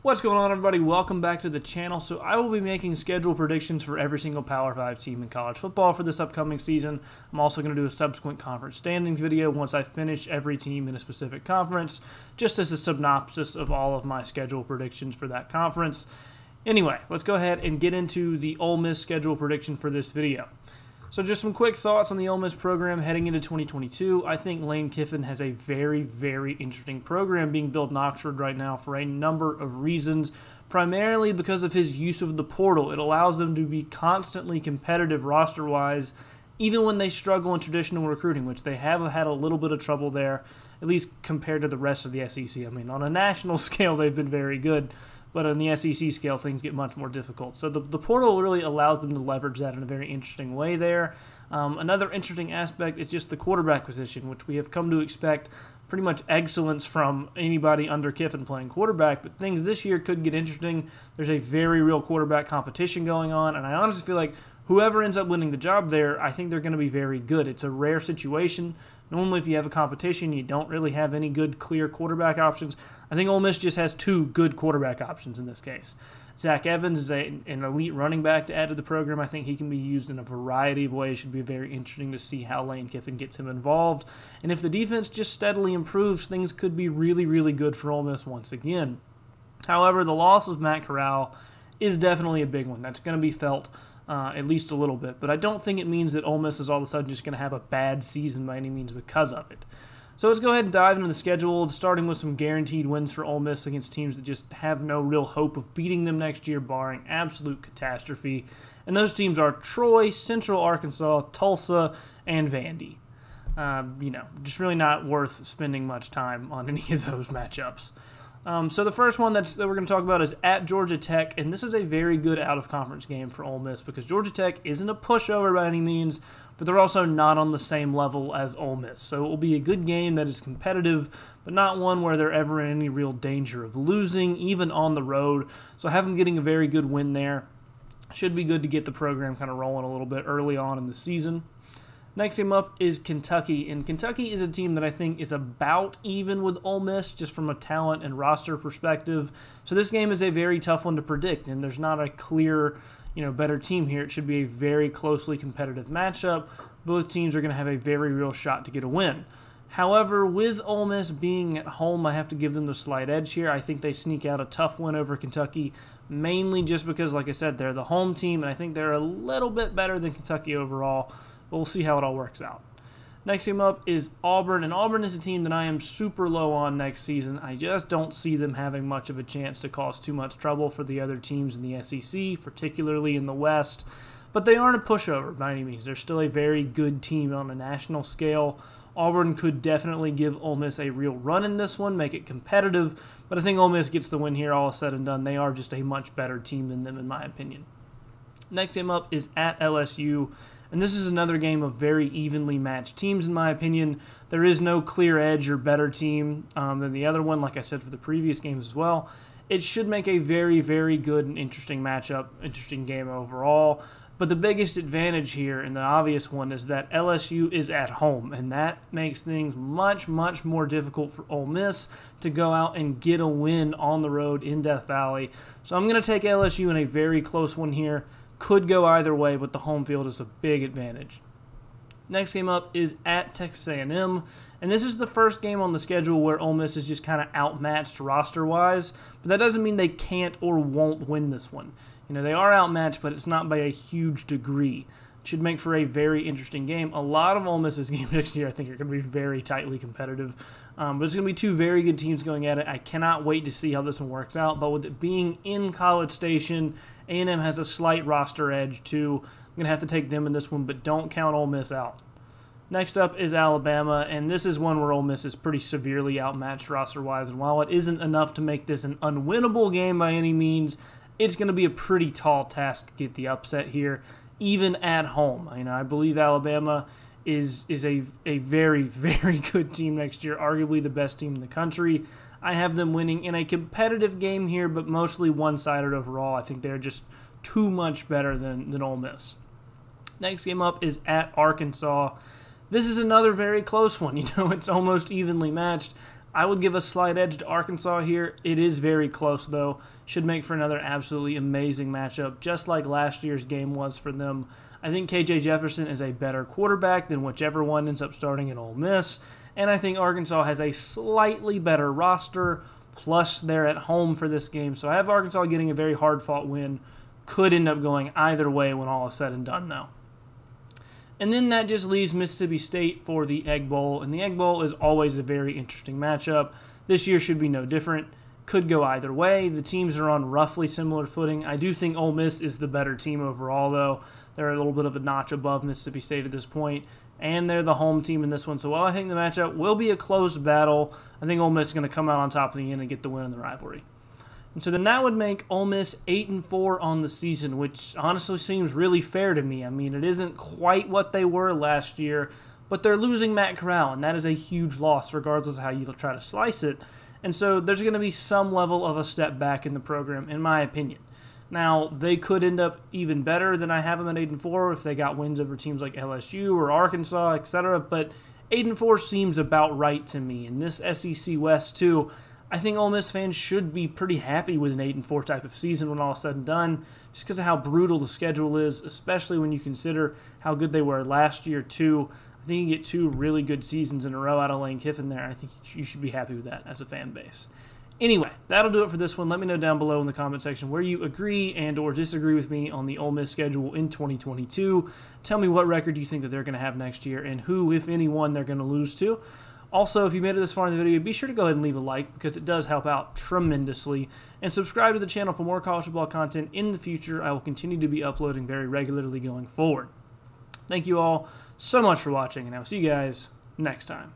What's going on, everybody? Welcome back to the channel. So I will be making schedule predictions for every single Power 5 team in college football for this upcoming season. I'm also going to do a subsequent conference standings video once I finish every team in a specific conference, just as a synopsis of all of my schedule predictions for that conference. Anyway, let's go ahead and get into the Ole Miss schedule prediction for this video. So just some quick thoughts on the Ole Miss program heading into 2022. I think Lane Kiffin has a very, very interesting program being built in Oxford right now for a number of reasons, primarily because of his use of the portal. It allows them to be constantly competitive roster-wise, even when they struggle in traditional recruiting, which they have had a little bit of trouble there, at least compared to the rest of the SEC. I mean, on a national scale, they've been very good, but on the SEC scale, things get much more difficult. So the portal really allows them to leverage that in a very interesting way there. Another interesting aspect is just the quarterback position, which we have come to expect pretty much excellence from anybody under Kiffin playing quarterback, but things this year could get interesting. There's a very real quarterback competition going on, and I honestly feel like whoever ends up winning the job there, I think they're going to be very good. It's a rare situation. Normally, if you have a competition, you don't really have any good, clear quarterback options. I think Ole Miss just has two good quarterback options in this case. Zach Evans is an elite running back to add to the program. I think he can be used in a variety of ways. Should be very interesting to see how Lane Kiffin gets him involved. And if the defense just steadily improves, things could be really, really good for Ole Miss once again. However, the loss of Matt Corral is definitely a big one. That's going to be felt at least a little bit. But I don't think it means that Ole Miss is all of a sudden just going to have a bad season by any means because of it. So let's go ahead and dive into the schedule, starting with some guaranteed wins for Ole Miss against teams that just have no real hope of beating them next year, barring absolute catastrophe. And those teams are Troy, Central Arkansas, Tulsa, and Vandy. Just really not worth spending much time on any of those matchups. So the first one that we're going to talk about is at Georgia Tech, and this is a very good out-of-conference game for Ole Miss because Georgia Tech isn't a pushover by any means, but they're also not on the same level as Ole Miss. So it will be a good game that is competitive, but not one where they're ever in any real danger of losing, even on the road. So have them getting a very good win there. Should be good to get the program kind of rolling a little bit early on in the season. Next game up is Kentucky, and Kentucky is a team that I think is about even with Ole Miss just from a talent and roster perspective. So this game is a very tough one to predict, and there's not a clear, better team here. It should be a very closely competitive matchup. Both teams are going to have a very real shot to get a win. However, with Ole Miss being at home, I have to give them the slight edge here. I think they sneak out a tough win over Kentucky, mainly just because, like I said, they're the home team, and I think they're a little bit better than Kentucky overall. But we'll see how it all works out. Next game up is Auburn, and Auburn is a team that I am super low on next season. I just don't see them having much of a chance to cause too much trouble for the other teams in the SEC, particularly in the West. But they aren't a pushover by any means. They're still a very good team on a national scale. Auburn could definitely give Ole Miss a real run in this one, make it competitive, but I think Ole Miss gets the win here, all said and done. They are just a much better team than them, in my opinion. Next game up is at LSU. And this is another game of very evenly matched teams, in my opinion. There is no clear edge or better team than the other one, like I said for the previous games as well. It should make a very, very good and interesting matchup, interesting game overall. But the biggest advantage here, and the obvious one, is that LSU is at home, and that makes things much, much more difficult for Ole Miss to go out and get a win on the road in Death Valley. So I'm going to take LSU in a very close one here. Could go either way, but the home field is a big advantage. Next game up is at Texas A&M, and this is the first game on the schedule where Ole Miss is just kind of outmatched roster-wise, but that doesn't mean they can't or won't win this one. They are outmatched, but it's not by a huge degree. It should make for a very interesting game. A lot of Ole Miss's games next year I think are going to be very tightly competitive, but it's going to be two very good teams going at it. I cannot wait to see how this one works out, but with it being in College Station, A&M has a slight roster edge too. I'm going to have to take them in this one, but don't count Ole Miss out. Next up is Alabama, and this is one where Ole Miss is pretty severely outmatched roster-wise, and while it isn't enough to make this an unwinnable game by any means, it's going to be a pretty tall task to get the upset here, even at home. I believe Alabama is a very, very good team next year, arguably the best team in the country. I have them winning in a competitive game here, but mostly one-sided overall. I think they're just too much better than Ole Miss. Next game up is at Arkansas. This is another very close one. It's almost evenly matched. I would give a slight edge to Arkansas here. It is very close, though. Should make for another absolutely amazing matchup, just like last year's game was for them. I think KJ Jefferson is a better quarterback than whichever one ends up starting at Ole Miss, and I think Arkansas has a slightly better roster, plus they're at home for this game. So I have Arkansas getting a very hard-fought win. Could end up going either way when all is said and done, though. And then that just leaves Mississippi State for the Egg Bowl, and the Egg Bowl is always a very interesting matchup. This year should be no different. Could go either way. The teams are on roughly similar footing. I do think Ole Miss is the better team overall, though. They're a little bit of a notch above Mississippi State at this point, and they're the home team in this one. So while I think the matchup will be a close battle, I think Ole Miss is going to come out on top in the end and get the win in the rivalry. And so then that would make Ole Miss 8-4 on the season, which honestly seems really fair to me. I mean, it isn't quite what they were last year, but they're losing Matt Corral, and that is a huge loss regardless of how you try to slice it. And so there's going to be some level of a step back in the program, in my opinion. Now, they could end up even better than I have them at 8-4 if they got wins over teams like LSU or Arkansas, etc. But 8-4 seems about right to me. In this SEC West, too, I think Ole Miss fans should be pretty happy with an 8-4 type of season when all is said and done, just because of how brutal the schedule is, especially when you consider how good they were last year, too. I think you get 2 really good seasons in a row out of Lane Kiffin there. I think you should be happy with that as a fan base. Anyway, that'll do it for this one. Let me know down below in the comment section where you agree and or disagree with me on the Ole Miss schedule in 2022. Tell me what record you think that they're going to have next year and who, if anyone, they're going to lose to. Also, if you made it this far in the video, be sure to go ahead and leave a like because it does help out tremendously. And subscribe to the channel for more college football content in the future. I will continue to be uploading very regularly going forward. Thank you all so much for watching, and I will see you guys next time.